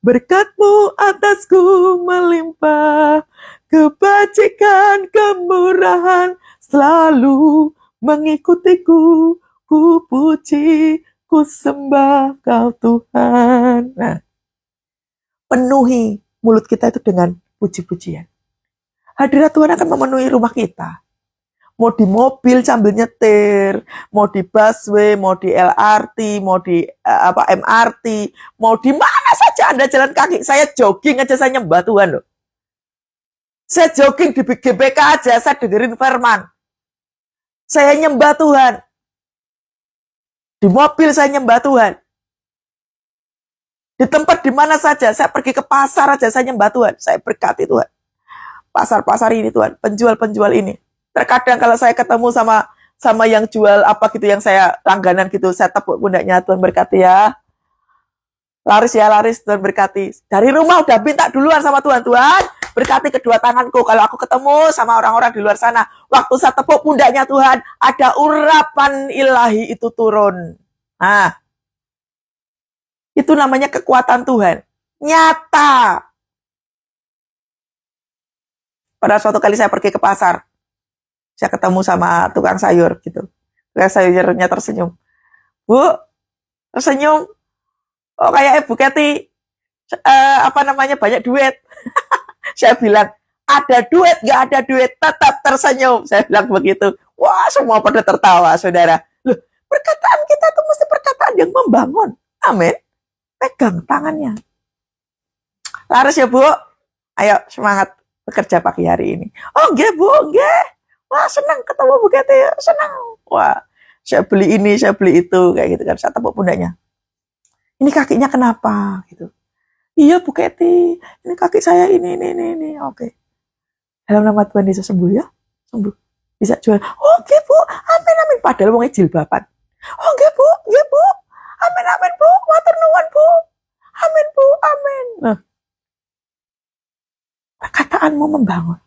berkat-Mu atasku melimpah. Kebajikan, kemurahan selalu mengikutiku. Ku puji, ku sembah Kau Tuhan. Nah, penuhi mulut kita itu dengan puji-pujian. Hadirat Tuhan akan memenuhi rumah kita. Mau di mobil sambil nyetir, mau di busway, mau di LRT, mau di MRT, mau di mana saja Anda jalan kaki. Saya jogging aja, saya nyembah Tuhan loh. Saya jogging di GBK aja, saya dengerin firman. Saya nyembah Tuhan. Di mobil saya nyembah Tuhan. Di tempat di mana saja, saya pergi ke pasar aja, saya nyembah Tuhan. Saya berkati Tuhan. Pasar-pasar ini Tuhan, penjual-penjual ini. Terkadang kalau saya ketemu sama yang jual apa gitu yang saya langganan gitu, saya tepuk pundaknya, Tuhan berkati ya. Laris ya, laris, Tuhan berkati. Dari rumah udah minta duluan sama Tuhan, Tuhan berkati kedua tanganku. Kalau aku ketemu sama orang-orang di luar sana, waktu saya tepuk pundaknya Tuhan, ada urapan ilahi itu turun. Nah, itu namanya kekuatan Tuhan. Nyata. Pada suatu kali saya pergi ke pasar, saya ketemu sama tukang sayur gitu. Tukang sayurnya tersenyum. Bu, tersenyum. Oh kayak Ibu Keti, banyak duit. Saya bilang, ada duit, nggak ada duit, tetap tersenyum. Saya bilang begitu. Wah, semua pada tertawa, saudara. Loh, perkataan kita itu mesti perkataan yang membangun. Amin. Pegang tangannya. Laris ya, Bu. Ayo, semangat bekerja pagi hari ini. Oh, enggak, Bu, enggak. Wah, senang ketemu Bu Keti. Senang. Wah, saya beli ini, saya beli itu. Kayak gitu kan. Saya tepuk pundaknya. Ini kakinya kenapa? Gitu. Iya Bu Keti, ini kaki saya ini. Oke. Dalam nama Tuhan Yesus sembuh ya. Sembuh. Bisa jual. Oke Bu, amin. Padahal wongnya jilbaban. Oke Bu, iya Bu. Amin Bu, matur nuwun Bu. Amin Bu, amin. Nah, perkataanmu membangun.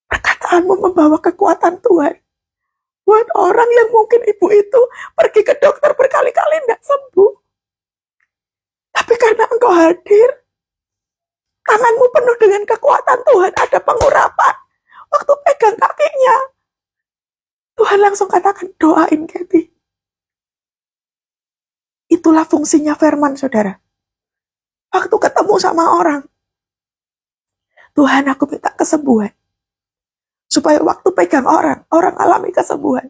Perkataanmu membawa kekuatan Tuhan. Buat orang yang mungkin ibu itu pergi ke dokter berkali-kali tidak sembuh. Tapi karena engkau hadir, tanganmu penuh dengan kekuatan Tuhan, ada pengurapan. Waktu pegang kakinya, Tuhan langsung katakan, doain Keti. Itulah fungsinya firman, saudara. Waktu ketemu sama orang, Tuhan aku minta kesembuhan. Supaya waktu pegang orang alami kesembuhan.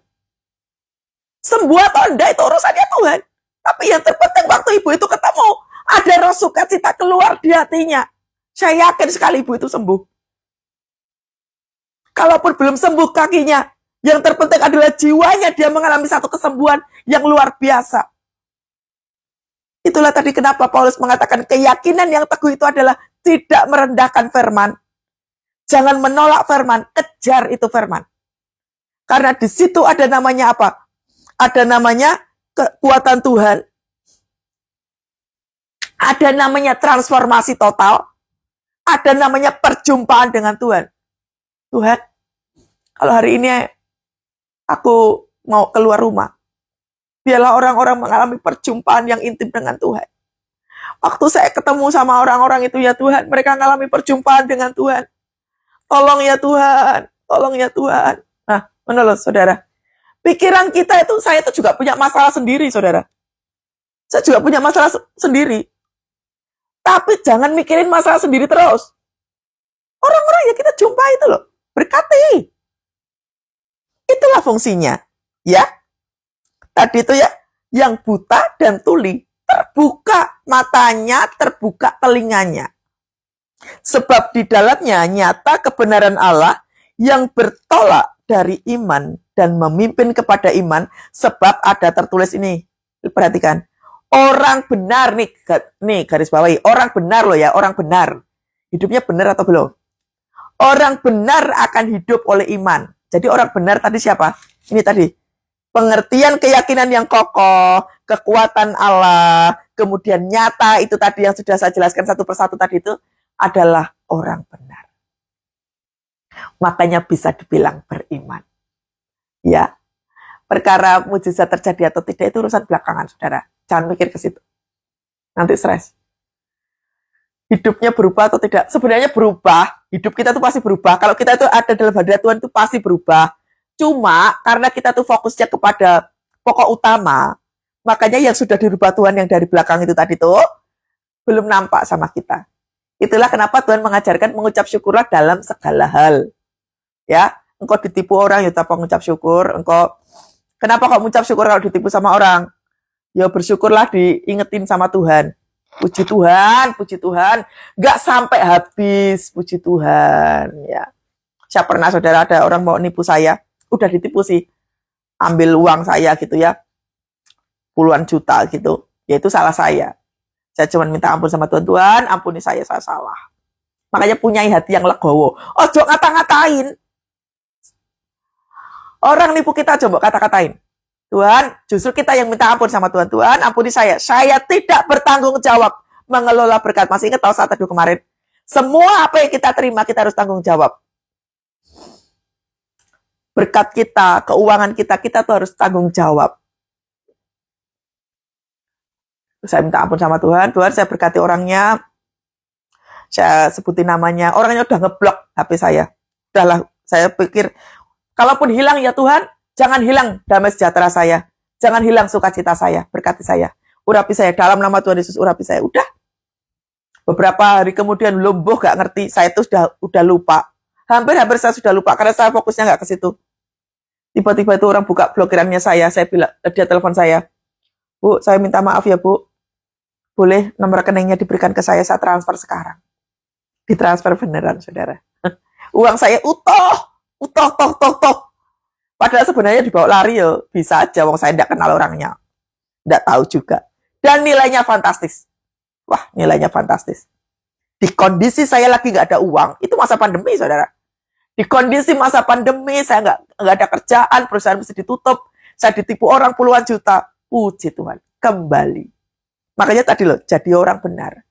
Sembuh atau enggak itu urusannya Tuhan. Tapi yang terpenting waktu ibu itu ketemu, ada roh sukacita keluar di hatinya. Saya yakin sekali ibu itu sembuh. Kalaupun belum sembuh kakinya, yang terpenting adalah jiwanya dia mengalami satu kesembuhan yang luar biasa. Itulah tadi kenapa Paulus mengatakan keyakinan yang teguh itu adalah tidak merendahkan firman. Jangan menolak firman, kejar itu firman. Karena di situ ada namanya apa? Ada namanya kekuatan Tuhan. Ada namanya transformasi total. Ada namanya perjumpaan dengan Tuhan. Tuhan, kalau hari ini aku mau keluar rumah, biarlah orang-orang mengalami perjumpaan yang intim dengan Tuhan. Waktu saya ketemu sama orang-orang itu ya Tuhan, mereka mengalami perjumpaan dengan Tuhan. Tolong ya Tuhan, tolong ya Tuhan. Nah, mana loh saudara? Pikiran kita itu, saya itu juga punya masalah sendiri saudara. Saya juga punya masalah sendiri. Tapi jangan mikirin masalah sendiri terus. Orang-orang yang kita jumpa itu loh, berkati. Itulah fungsinya. Ya. Tadi itu ya, yang buta dan tuli, terbuka matanya, terbuka telinganya. Sebab di dalamnya nyata kebenaran Allah yang bertolak dari iman dan memimpin kepada iman. Sebab ada tertulis ini, perhatikan. Orang benar nih garis bawahi, orang benar loh ya, orang benar. Hidupnya benar atau belum? Orang benar akan hidup oleh iman. Jadi orang benar tadi siapa? Ini tadi. Pengertian keyakinan yang kokoh, kekuatan Allah, kemudian nyata itu tadi yang sudah saya jelaskan satu persatu tadi itu adalah orang benar. Makanya bisa dibilang beriman. Ya. Perkara mujizat terjadi atau tidak itu urusan belakangan, saudara. Jangan mikir ke situ. Nanti stres. Hidupnya berubah atau tidak? Sebenarnya berubah. Hidup kita tuh pasti berubah. Kalau kita itu ada dalam hadirat Tuhan itu pasti berubah. Cuma karena kita tuh fokusnya kepada pokok utama, makanya yang sudah dirubah Tuhan yang dari belakang itu tadi tuh belum nampak sama kita. Itulah kenapa Tuhan mengajarkan mengucap syukurlah dalam segala hal. Ya, engkau ditipu orang, ya tanpa mengucap syukur. Engkau kenapa kok mengucap syukur kalau ditipu sama orang? Ya bersyukurlah diingetin sama Tuhan. Puji Tuhan, puji Tuhan. Nggak sampai habis, puji Tuhan. Ya. Saya pernah saudara ada orang mau nipu saya. Udah ditipu sih. Ambil uang saya gitu ya. Puluhan juta gitu. Ya itu salah saya. Saya cuma minta ampun sama Tuhan. Tuhan, ampuni saya salah. Makanya punya hati yang legowo. Ojo ngata-ngatain. Orang nipu kita, coba kata-katain. Tuhan, justru kita yang minta ampun sama Tuhan. Tuhan, ampuni saya. Saya tidak bertanggung jawab mengelola berkat. Masih ingat tahu saat teduh kemarin? Semua apa yang kita terima, kita harus tanggung jawab. Berkat kita, keuangan kita tuh harus tanggung jawab. Saya minta ampun sama Tuhan. Tuhan, saya berkati orangnya. Saya sebutin namanya. Orangnya udah ngeblok HP saya. Udahlah, saya pikir, kalaupun hilang ya Tuhan, jangan hilang damai sejahtera saya. Jangan hilang sukacita saya. Berkati saya. Urapi saya. Dalam nama Tuhan Yesus, urapi saya. Udah. Beberapa hari kemudian, lumbuh gak ngerti. Saya tuh udah lupa. Hampir saya sudah lupa. Karena saya fokusnya gak ke situ. Tiba-tiba itu orang buka blokirannya saya. Saya bilang, dia telepon saya. Bu, saya minta maaf ya Bu. Boleh nomor rekeningnya diberikan ke saya transfer sekarang. Ditransfer beneran, saudara. Uang saya utuh. Padahal sebenarnya dibawa lari ya bisa aja, wong saya tidak kenal orangnya. Tidak tahu juga. Dan nilainya fantastis. Wah, nilainya fantastis. Di kondisi saya lagi nggak ada uang, itu masa pandemi, saudara. Di kondisi masa pandemi, saya nggak ada kerjaan, perusahaan mesti ditutup, saya ditipu orang puluhan juta. Puji Tuhan, kembali. Makanya tadi loh, jadi orang benar.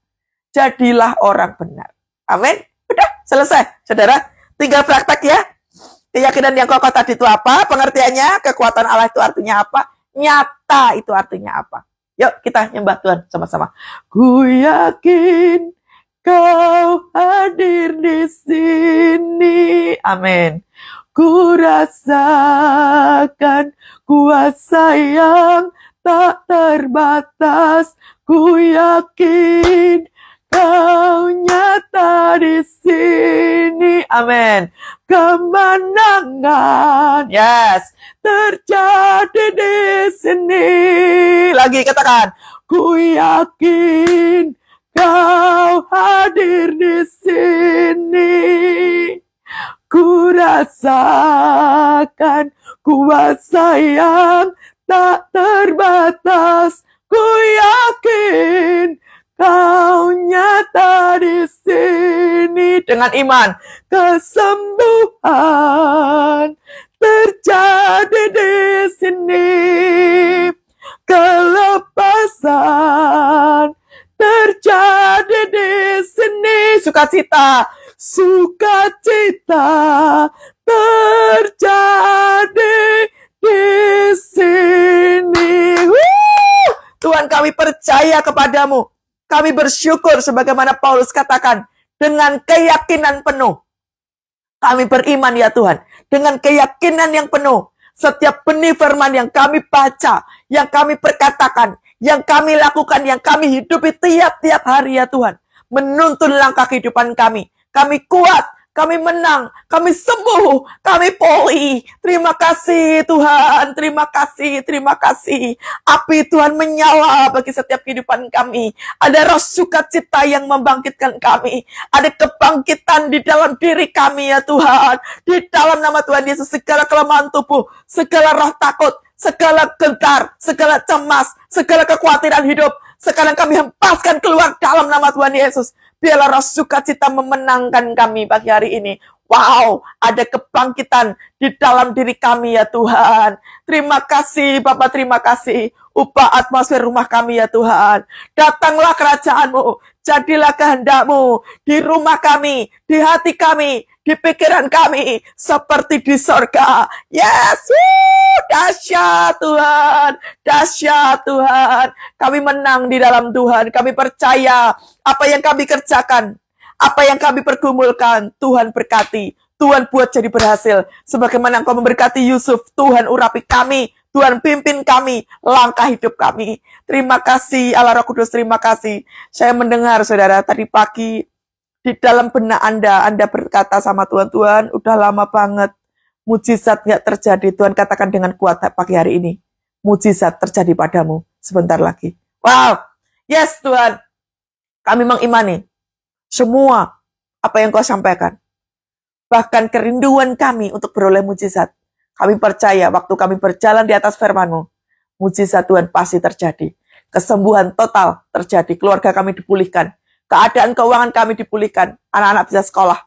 Jadilah orang benar. Amin. Udah, selesai, saudara. Tinggal praktek ya. Keyakinan yang kokoh tadi itu apa? Pengertiannya, kekuatan Allah itu artinya apa? Nyata itu artinya apa? Yuk kita nyembah Tuhan sama-sama. Ku yakin Kau hadir di sini. Amin. Ku rasakan kuasa yang tak terbatas. Ku yakin Kau nyata di sini. Amin. Kemenangan, yes, terjadi di sini. Lagi katakan, ku yakin Kau hadir di sini. Ku rasakan kuasa yang tak terbatas. Ku yakin Kau nyata di sini. Dengan iman, kesembuhan terjadi di sini. Kelepasan terjadi di sini. Sukacita terjadi di sini. Tuhan, kami percaya kepadamu. Kami bersyukur sebagaimana Paulus katakan, dengan keyakinan penuh. Kami beriman ya Tuhan, dengan keyakinan yang penuh. Setiap benih firman yang kami baca, yang kami perkatakan, yang kami lakukan, yang kami hidupi tiap-tiap hari ya Tuhan, menuntun langkah kehidupan kami. Kami kuat, kami menang, kami sembuh, kami pulih. Terima kasih Tuhan, terima kasih, terima kasih. Api Tuhan menyala bagi setiap kehidupan kami. Ada roh sukacita yang membangkitkan kami. Ada kebangkitan di dalam diri kami ya Tuhan. Di dalam nama Tuhan Yesus, segala kelemahan tubuh, segala roh takut, segala gentar, segala cemas, segala kekhawatiran hidup, sekarang kami hempaskan keluar dalam nama Tuhan Yesus. Biarlah roh sukacita memenangkan kami pagi hari ini. Wow, ada kebangkitan di dalam diri kami ya Tuhan. Terima kasih Bapak, terima kasih. Ubah atmosfer rumah kami ya Tuhan. Datanglah kerajaan-Mu, jadilah kehendak-Mu di rumah kami, di hati kami, di pikiran kami, seperti di sorga. Yes, dahsyat Tuhan, dahsyat Tuhan. Kami menang di dalam Tuhan. Kami percaya apa yang kami kerjakan, apa yang kami pergumulkan, Tuhan berkati. Tuhan buat jadi berhasil. Sebagaimana Engkau memberkati Yusuf, Tuhan urapi kami. Tuhan pimpin kami, langkah hidup kami. Terima kasih Allah Roh Kudus, terima kasih. Saya mendengar saudara tadi pagi, di dalam benak Anda berkata sama Tuhan, Tuhan udah lama banget mujizat gak terjadi. Tuhan katakan dengan kuat pagi hari ini, mujizat terjadi padamu sebentar lagi. Wow, yes Tuhan, kami mengimani semua apa yang Kau sampaikan. Bahkan kerinduan kami untuk beroleh mujizat. Kami percaya waktu kami berjalan di atas firman-Mu, mujizat Tuhan pasti terjadi. Kesembuhan total terjadi, keluarga kami dipulihkan. Keadaan keuangan kami dipulihkan. Anak-anak bisa sekolah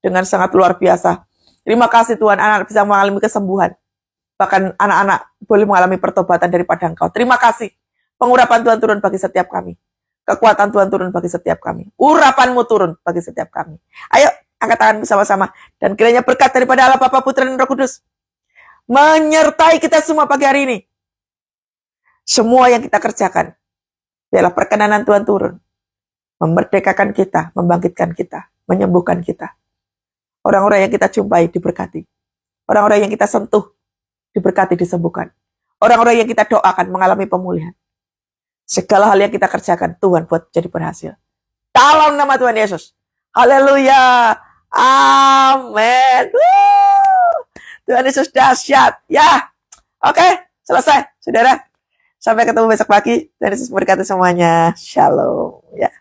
dengan sangat luar biasa. Terima kasih Tuhan, anak-anak bisa mengalami kesembuhan. Bahkan anak-anak boleh mengalami pertobatan daripada Engkau. Terima kasih. Pengurapan Tuhan turun bagi setiap kami. Kekuatan Tuhan turun bagi setiap kami. Urapan-Mu turun bagi setiap kami. Ayo, angkat tangan bersama-sama. Dan kiranya berkat daripada Allah Bapa, Putra, dan Roh Kudus menyertai kita semua pagi hari ini. Semua yang kita kerjakan, biarlah perkenanan Tuhan turun. Memerdekakan kita, membangkitkan kita, menyembuhkan kita. Orang-orang yang kita jumpai diberkati. Orang-orang yang kita sentuh diberkati, disembuhkan. Orang-orang yang kita doakan mengalami pemulihan. Segala hal yang kita kerjakan, Tuhan buat jadi berhasil. Dalam nama Tuhan Yesus. Haleluya. Amin. Tuhan Yesus dahsyat. Ya. Oke, selesai, saudara. Sampai ketemu besok pagi. Tuhan Yesus memberkati semuanya. Shalom. Ya.